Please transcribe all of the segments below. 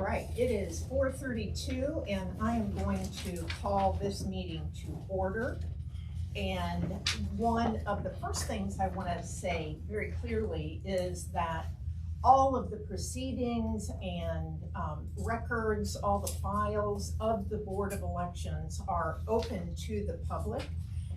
right, it is 4:32 and I am going to call this meeting to order. And one of the first things I want to say very clearly is that all of the proceedings and records, all the files of the Board of Elections are open to the public.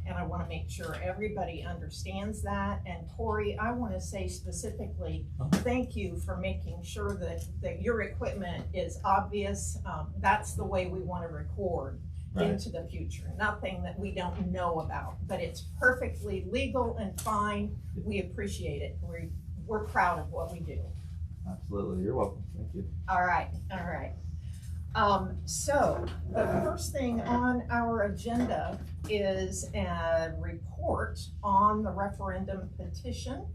And I want to make sure everybody understands that. And Corey, I want to say specifically, thank you for making sure that your equipment is obvious. That's the way we want to record into the future. Nothing that we don't know about, but it's perfectly legal and fine. We appreciate it. We're proud of what we do. Absolutely, you're welcome. Thank you. All right, all right. So the first thing on our agenda is a report on the referendum petition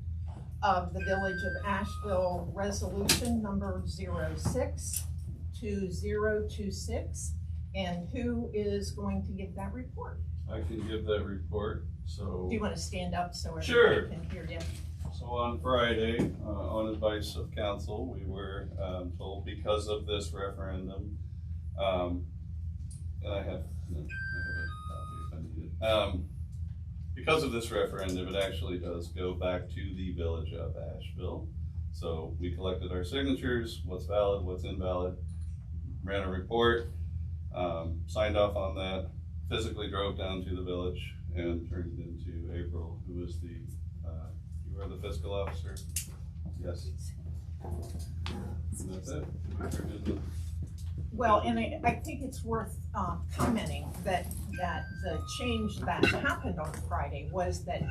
of the Village of Asheville resolution number 062026. And who is going to give that report? I can give that report. So do you want to stand up so everybody can hear you? So on Friday, on advice of council, we were told because of this referendum, and I have a copy if I need it. Because of this referendum, it actually does go back to the Village of Asheville. So we collected our signatures, what's valid, what's invalid, ran a report, signed off on that, physically drove down to the village and turned it into April, who was the, you are the fiscal officer? Yes. And that's it. Well, and I think it's worth commenting that the change that happened on Friday was that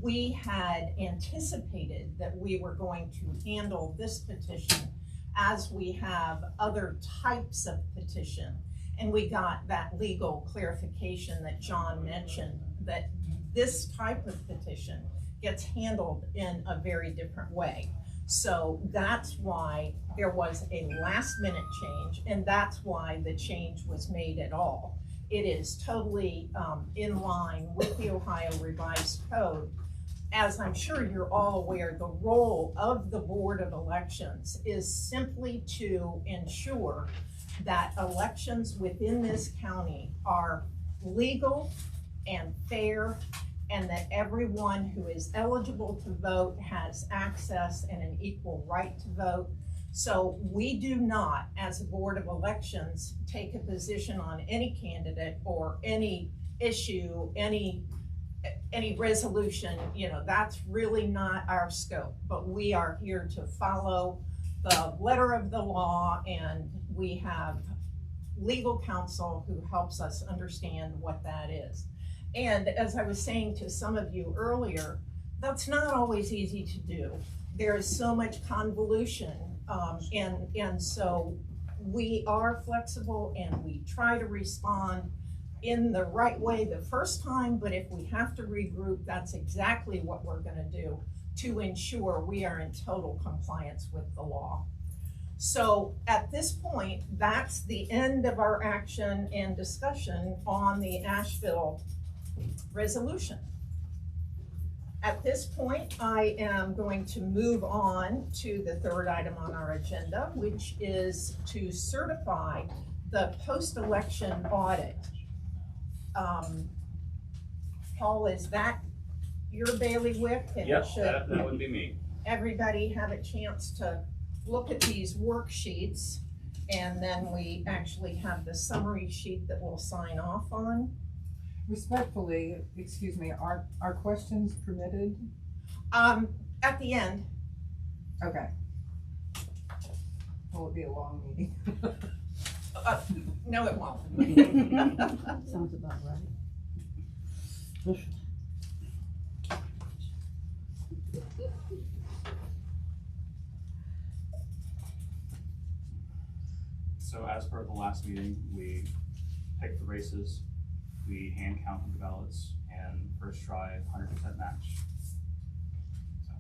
we had anticipated that we were going to handle this petition as we have other types of petition. And we got that legal clarification that John mentioned, that this type of petition gets handled in a very different way. So that's why there was a last minute change, and that's why the change was made at all. It is totally in line with the Ohio Revised Code. As I'm sure you're all aware, the role of the Board of Elections is simply to ensure that elections within this county are legal and fair, and that everyone who is eligible to vote has access and an equal right to vote. So we do not, as a Board of Elections, take a position on any candidate or any issue, any resolution. You know, that's really not our scope, but we are here to follow the letter of the law, and we have legal counsel who helps us understand what that is. And as I was saying to some of you earlier, that's not always easy to do. There is so much convolution, and so we are flexible and we try to respond in the right way the first time, but if we have to regroup, that's exactly what we're going to do to ensure we are in total compliance with the law. So at this point, that's the end of our action and discussion on the Asheville resolution. At this point, I am going to move on to the third item on our agenda, which is to certify the post-election audit. Paul, is that your bailiwick? Yep, that would be me. Everybody have a chance to look at these worksheets, and then we actually have the summary sheet that we'll sign off on. Respectfully, excuse me, are questions permitted? At the end. Okay. Will it be a long meeting? No, it won't. Sounds about right. So as per the last meeting, we picked the races, we hand counted the ballots, and first try 100% match. So,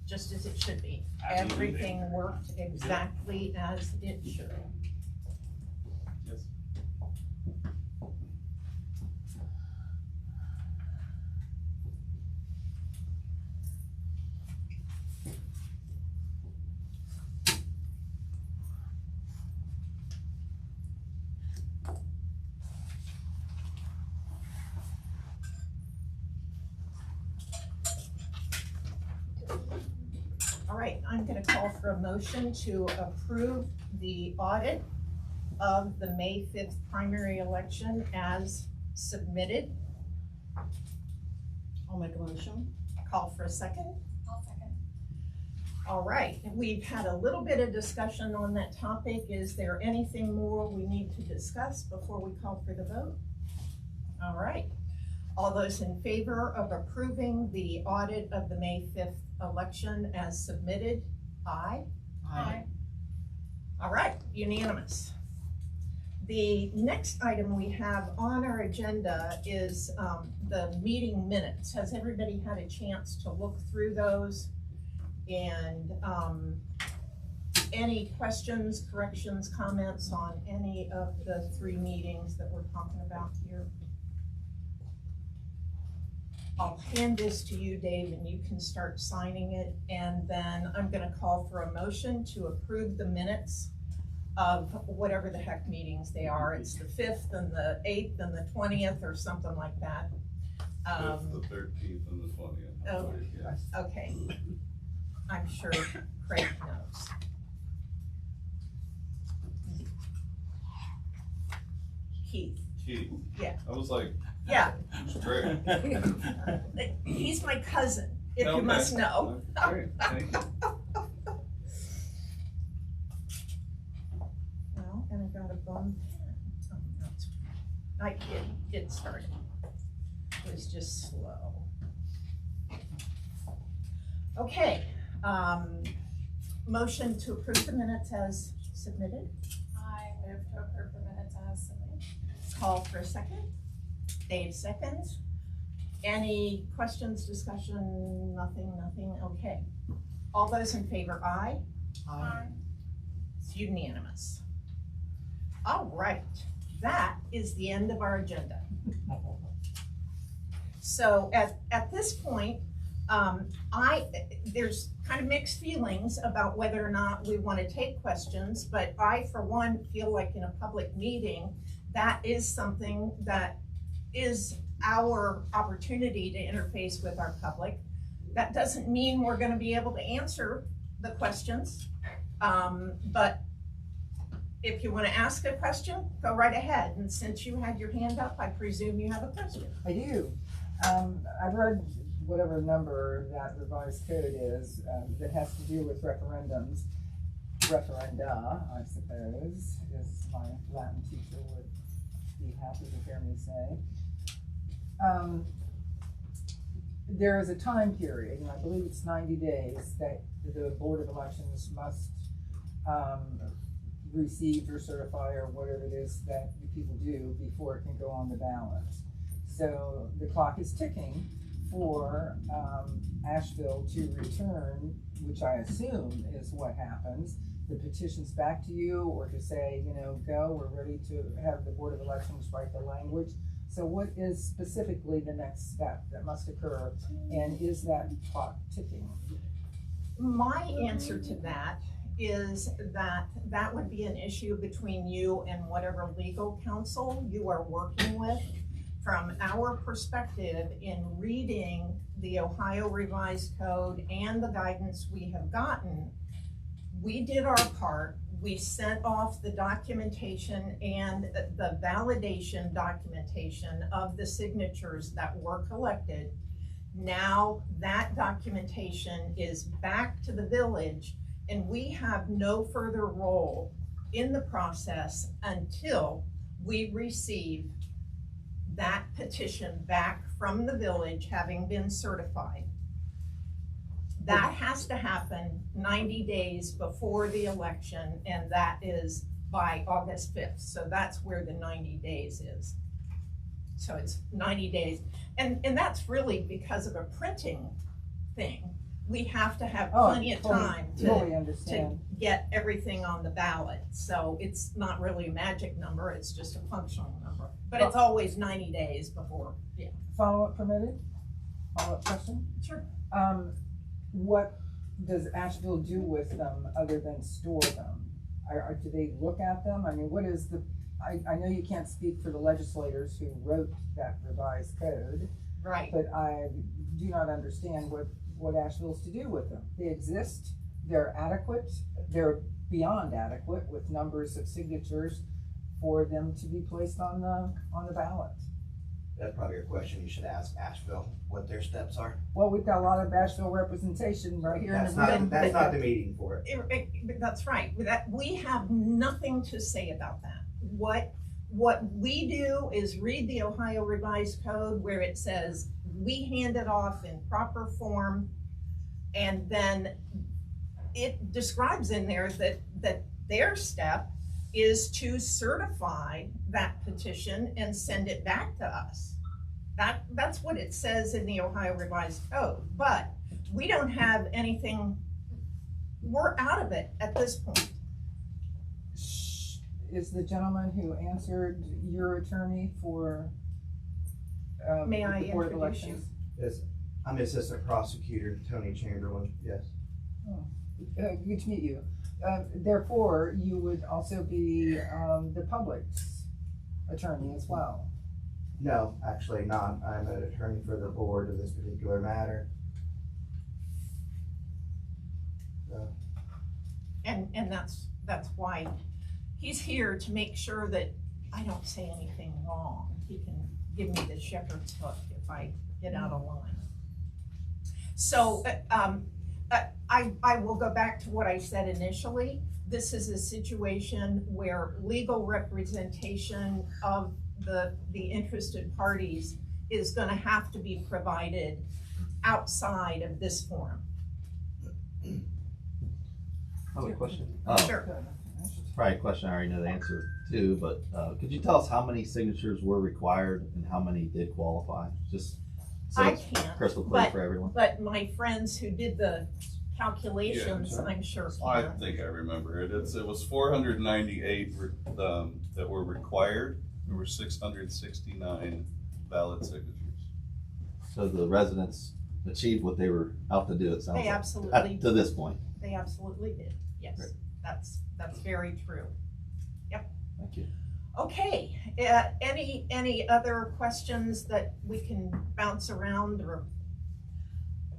just as it should be. Absolutely. Everything worked exactly as it should. Yes. right, I'm gonna call for a motion to approve the audit of the May 5th primary election as submitted. I'll make a motion. Call for a second. I'll second. All right, we've had a little bit of discussion on that topic. Is there anything more we need to discuss before we call for the vote? All right, all those in favor of approving the audit of the May 5th election as submitted, aye? Aye. All right, unanimous. The next item we have on our agenda is the meeting minutes. Has everybody had a chance to look through those? And any questions, corrections, comments on any of the 3 meetings that we're talking about here? I'll hand this to you, Dave, and you can start signing it. And then I'm gonna call for a motion to approve the minutes of whatever the heck meetings they are. It's the 5th and the 8th and the 20th or something like that. 5th, the 13th, and the 20th. Oh. Yes. Okay. I'm sure Craig knows. Keith, Yeah. I was like, yeah, great. he's my cousin, if you Okay. must know. Great, thank you. Well, and I got a bum pen. Oh, no, it's fine. I did start it. It was just slow. Okay, motion to approve the minutes as submitted. I move to approve the minutes as submitted. Call for a second. Dave seconds. Any questions, discussion? Nothing, okay. All those in favor, aye? Aye. It's unanimous. All right, that is the end of our agenda. So at this point, there's kind of mixed feelings about whether or not we want to take questions, but I, for one, feel like in a public meeting, that is something that is our opportunity to interface with our public. That doesn't mean we're going to be able to answer the questions, but if you want to ask a question, go right ahead. And since you had your hand up, I presume you have a question. I do. I've read whatever number that revised code is, that has to do with referendums. Referenda, I suppose, as my Latin teacher would be happy to hear me say. There is a time period, and I believe it's 90 days, that the Board of Elections must receive or certify or whatever it is that you people do before it can go on the ballot. So the clock is ticking for Asheville to return, which I assume is what happens, the petitions back to you, or to say, go, we're ready to have the Board of Elections write the language. So what is specifically the next step that must occur, and is that clock ticking? My answer to that is that would be an issue between you and whatever legal counsel you are working with. From our perspective, in reading the Ohio Revised Code and the guidance we have gotten, we did our part. We sent off the documentation and the validation documentation of the signatures that were collected. Now that documentation is back to the village, and we have no further role in the process until we receive that petition back from the village having been certified. That has to happen 90 days before the election, and that is by August 5th. So that's where the 90 days is. So it's 90 days. And that's really because of a printing thing. We have to have plenty of time to get everything on the ballot. So it's not really a magic number, it's just a functional number. But it's always 90 days before, yeah. Follow-up permitted? Follow-up question? Sure. What does Asheville do with them other than store them? Do they look at them? I mean, what is I know you can't speak for the legislators who wrote that revised code. Right. But I do not understand what Asheville's to do with them. They exist they're adequate, they're beyond adequate with numbers of signatures for them to be placed on the ballot. That's probably a question you should ask Asheville, what their steps are. Well, we've got a lot of Asheville representation right here in the room. That's not the meeting for it. That's right, that, we have nothing to say about that. What we do is read the Ohio Revised Code where it says, we hand it off in proper form, and then it describes in there that their step is to certify that petition and send it back to us. That's what it says in the Ohio Revised Code, but we don't have anything, we're out of it at this point. Is the gentleman who answered your attorney for May I the Board of introduce you? Elections? Yes, I'm Assistant Prosecutor Tony Chamberlain, yes. Good to meet you. Therefore, you would also be the public's attorney as well. No, actually not. I'm an attorney for the board in this particular matter. So, And that's why he's here, to make sure that I don't say anything wrong. He can give me the shepherd's hook if I get out of line. So, I will go back to what I said initially. This is a situation where legal representation of the interested parties is gonna have to be provided outside of this forum. I have a question. Sure. Probably a question I already know the answer to, but could you tell us how many signatures were required and how many did qualify? Just so I it's can't, crystal clear but- for everyone. But my friends who did the calculations, sure. I'm sure I can. think I remember it. It was 498 that were required. There were 669 valid signatures. So the residents achieved what they were out to do, it sounds They like. absolutely, To this point. they absolutely did, yes. Great. That's very true. Thank you. Okay, any other questions that we can bounce around, or?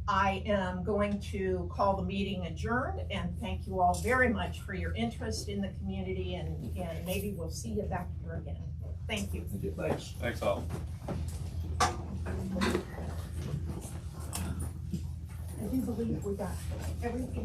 I am going to call the meeting adjourned, and thank you all very much for your interest in the community, and maybe we'll see you back here again. Thank you. Thank you. Thanks all. I do believe we got everything.